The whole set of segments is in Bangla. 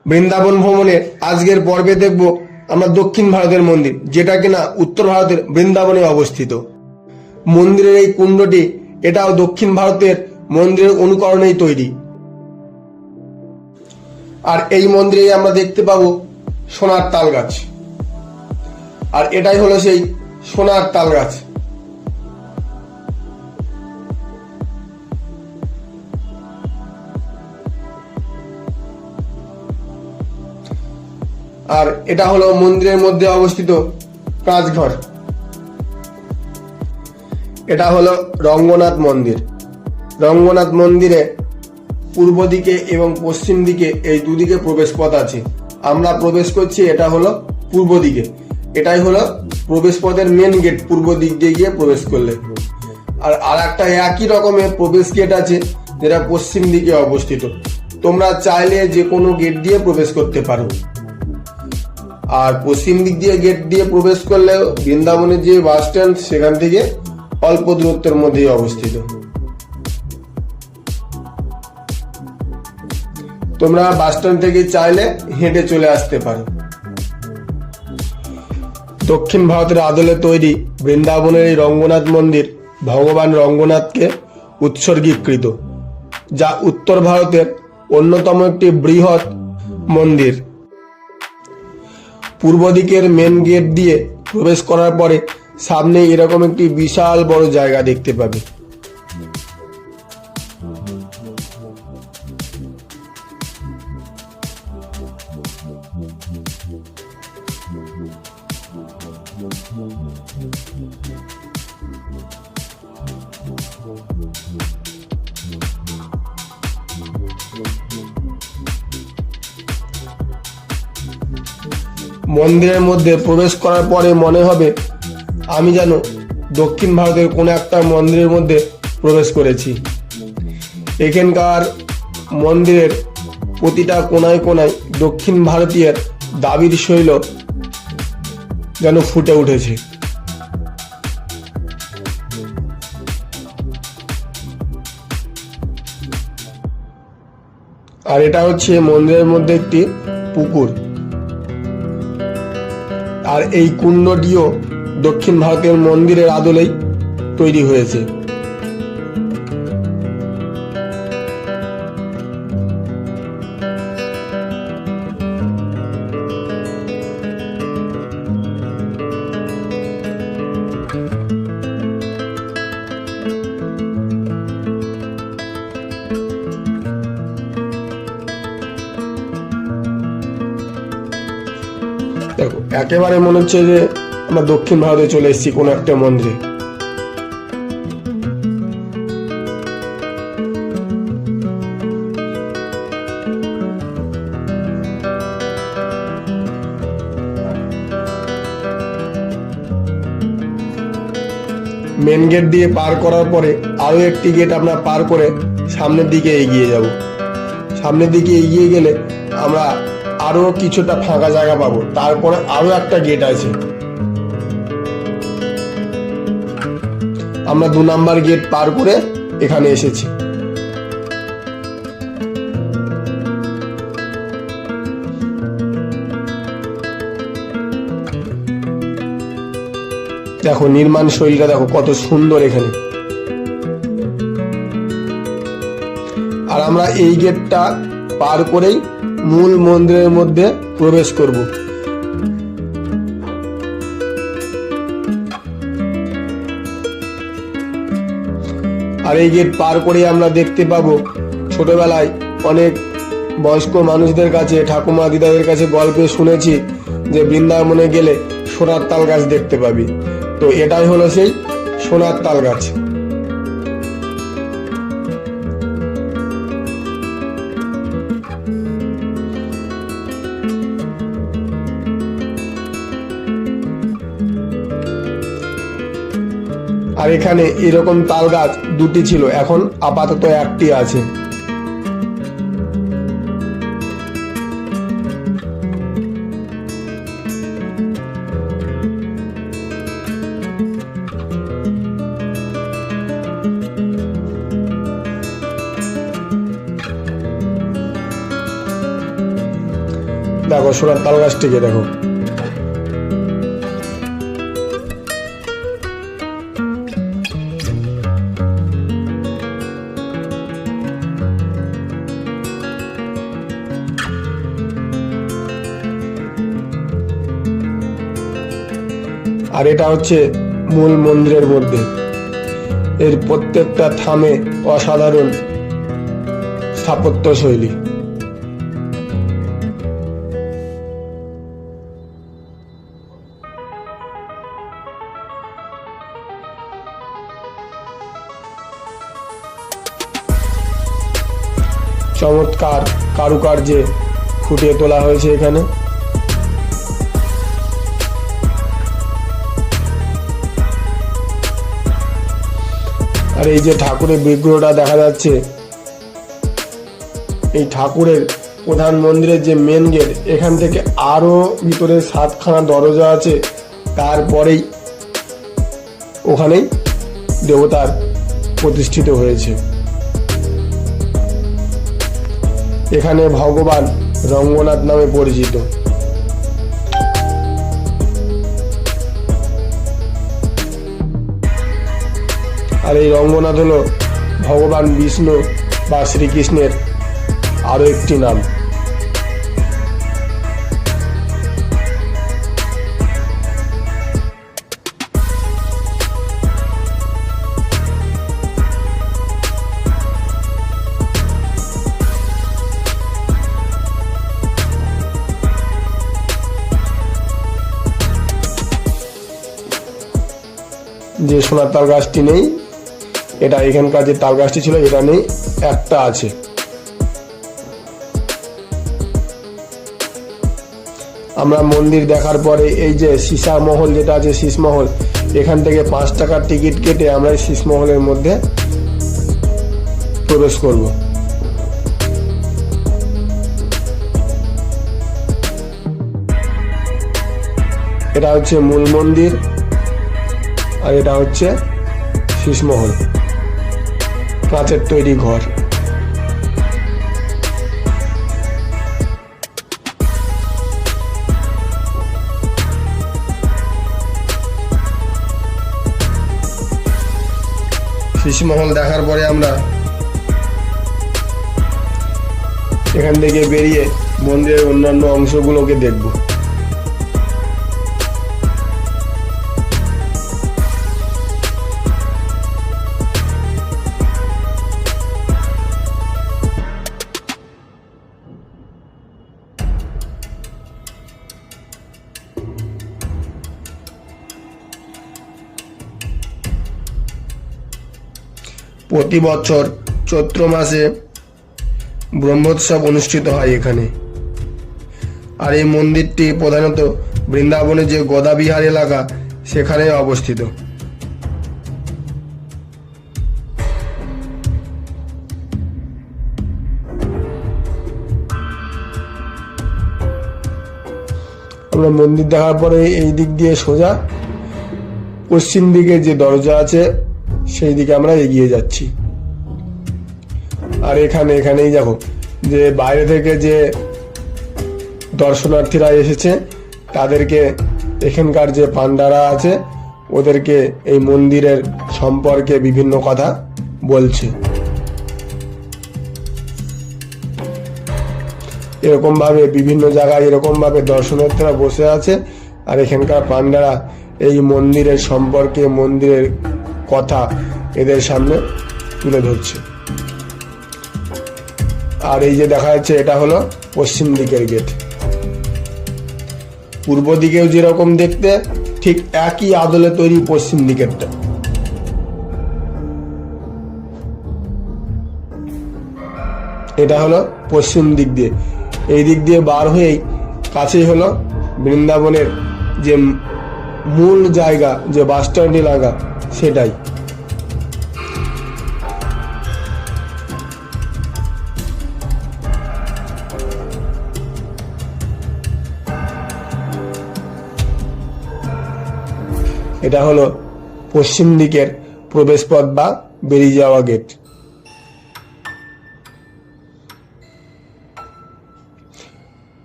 বৃন্দাবন ভ্রমণের আজকের পর্বে দেখব আমরা দক্ষিণ ভারতের মন্দির, যেটা কিনা উত্তর ভারতের বৃন্দাবনে অবস্থিত। মন্দিরের এই কুণ্ডটি এটাও দক্ষিণ ভারতের মন্দিরের অনুকরণেই তৈরি। আর এই মন্দিরে আমরা দেখতে পাবো সোনার তাল গাছ, আর এটাই হলো সেই সোনার তাল গাছ। আর এটা হলো মন্দিরের মধ্যে অবস্থিত কাঁচঘর। এটা হলো রঙ্গনাথ মন্দির। রঙ্গনাথ মন্দিরে পূর্ব দিকে এবং পশ্চিম দিকে এই দুদিকে প্রবেশ পথ আছে। আমরা প্রবেশ করছি, এটা হলো পূর্ব দিকে। এটাই হলো প্রবেশ পথের মেন গেট, পূর্ব দিক দিয়ে গিয়ে প্রবেশ করলে। আর একটা একই রকমের প্রবেশ গেট আছে যেটা পশ্চিম দিকে অবস্থিত। তোমরা চাইলে যে কোনো গেট দিয়ে প্রবেশ করতে পারো। আর পশ্চিম দিক দিয়ে গেট দিয়ে প্রবেশ করলে বৃন্দাবনের যে বাস স্ট্যান্ড, সেখান থেকে অল্প দূরত্বের মধ্যেই অবস্থিত। তোমরা বাস স্ট্যান্ড থেকে চাইলে হেঁটে চলে আসতে পারো। দক্ষিণ ভারতের আদলে তৈরি বৃন্দাবনের এই রঙ্গনাথ মন্দির ভগবান রঙ্গনাথকে উৎসর্গীকৃত, যা উত্তর ভারতের অন্যতম একটি বৃহৎ মন্দির। পূর্ব দিকের মেন গেট দিয়ে প্রবেশ করার পরে সামনে এরকম একটি বিশাল বড় জায়গা দেখতে পাবে। মন্দিরের মধ্যে প্রবেশ করার পরে মনে হবে আমি যেন দক্ষিণ ভারতের কোনো একটা মন্দিরের মধ্যে প্রবেশ করেছি। এখানকার মন্দিরের প্রতিটা কোনায় কোনায় দক্ষিণ ভারতীয়ের দাবির শৈল যেন ফুটে উঠেছে। আর এটা হচ্ছে মন্দিরের মধ্যে একটি পুকুর। আর এই কুণ্ডটিও দক্ষিণ ভারতের মন্দিরের আদলেই তৈরি হয়েছে। দেখো, একেবারে মনে হচ্ছে যে আমরা দক্ষিণ ভারতে চলে এসেছি কোন একটা মন্দিরে। মেন গেট দিয়ে পার করার পরে আরো একটি গেট আমরা পার করে সামনের দিকে এগিয়ে যাব। সামনের দিকে এগিয়ে গেলে আমরা আরো কিছুটা ফাঁকা জায়গা পাবো। তারপরে আরো একটা গেট আছে। আমরা 2 নাম্বার গেট পার করে এখানে এসেছি। দেখো নির্মাণ শৈলীটা দেখো কত সুন্দর এখানে। আর আমরা এই গেটটা পার করেই মূল মন্দিরের মধ্যে প্রবেশ করব। আর এই গেট পার করে আমরা দেখতে পাবো, ছোটবেলায় অনেক বয়স্ক মানুষদের কাছে, ঠাকুমা দিদাদের কাছে গল্পে শুনেছি যে বৃন্দাবনে গেলে সোনার তাল গাছ দেখতে পাবি। তো এটাই হলো সেই সোনার তাল গাছ। আর এখানে এরকম তাল গাছ 2টি ছিল, এখন আপাতত একটি আছে। দেখো সোনার তাল গাছটিকে দেখো। আর এটা হচ্ছে মূল মন্দিরের মধ্যে, এর প্রত্যেকটা থামে অসাধারণ স্থাপত্য শৈলী। চমৎকার কারুকার্যে ফুটিয়ে তোলা হয়েছে এখানে। আর এই যে ঠাকুরের বিগ্রহটা দেখা যাচ্ছে, এই ঠাকুরের প্রধান মন্দিরের যে মেন গেট, এখান থেকে আরো ভিতরে 7খানা দরজা আছে, তারপরেই ওখানেই দেবতার প্রতিষ্ঠিত হয়েছে। এখানে ভগবান রঙ্গনাথ নামে পরিচিত। আর এই রঙ্গনাথ হলো ভগবান বিষ্ণু বা শ্রীকৃষ্ণের আরো একটি নাম। যে সোনার তাল গাছটি নেই, এটা এখানকার যে তাল গাছটি ছিল এটা নেই, একটা আছে। আমরা মন্দির দেখার পরে এই যে সীসা মহল যেটা আছে, শীষ মহল, এখান থেকে 5 টাকার টিকিট কেটে আমরা এই শীষ মহলের মধ্যে প্রবেশ করব। এটা হচ্ছে মূল মন্দির, আর এটা হচ্ছে শীষমহল, কাঁচের তৈরি ঘর। শীষমহল দেখার পরে আমরা এখান থেকে বেরিয়ে মন্দিরের অন্যান্য অংশগুলোকে দেখব। প্রতি বছর চৈত্র মাসে ব্রহ্মোৎসব অনুষ্ঠিত হয় এখানে। আর এই মন্দিরটি প্রধানত বৃন্দাবনের যে গদাবিহার এলাকা সেখানে অবস্থিত। আমরা মন্দির দেখার পরে এই দিক দিয়ে সোজা পশ্চিম দিকে যে দরজা আছে সেই দিকে আমরা এগিয়ে যাচ্ছি। আর এখানেই দেখো যে বাইরে থেকে যে দর্শনার্থীরা এসেছে তাদেরকে এখানকার যে পান্ডারা আছে ওদেরকে এই মন্দিরের সম্পর্কে বিভিন্ন কথা বলছে। এরকম ভাবে বিভিন্ন জায়গায় এরকম ভাবে দর্শনার্থীরা বসে আছে, আর এখানকার পান্ডারা এই মন্দিরের সম্পর্কে, মন্দিরের কথা এদের সামনে তুলে ধরছে। আর এই যে দেখা যাচ্ছে এটা হলো পশ্চিম দিকের গেট। পূর্ব দিকেও যেরকম দেখতে ঠিক একই আদলে তৈরি পশ্চিম দিকেরটা। এটা হলো পশ্চিম দিক দিয়ে। এই দিক দিয়ে বার হয়েই কাছেই হলো বৃন্দাবনের যে মূল জায়গা, যে বাস স্ট্যান্ড এলাকা, সেটাই। এটা হলো পশ্চিম দিকের প্রবেশপথ বা বেরিয়ে যাওয়া গেট।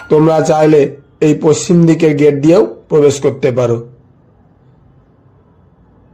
তো তোমরা চাইলে এই পশ্চিম দিকের গেট দিয়েও প্রবেশ করতে পারো।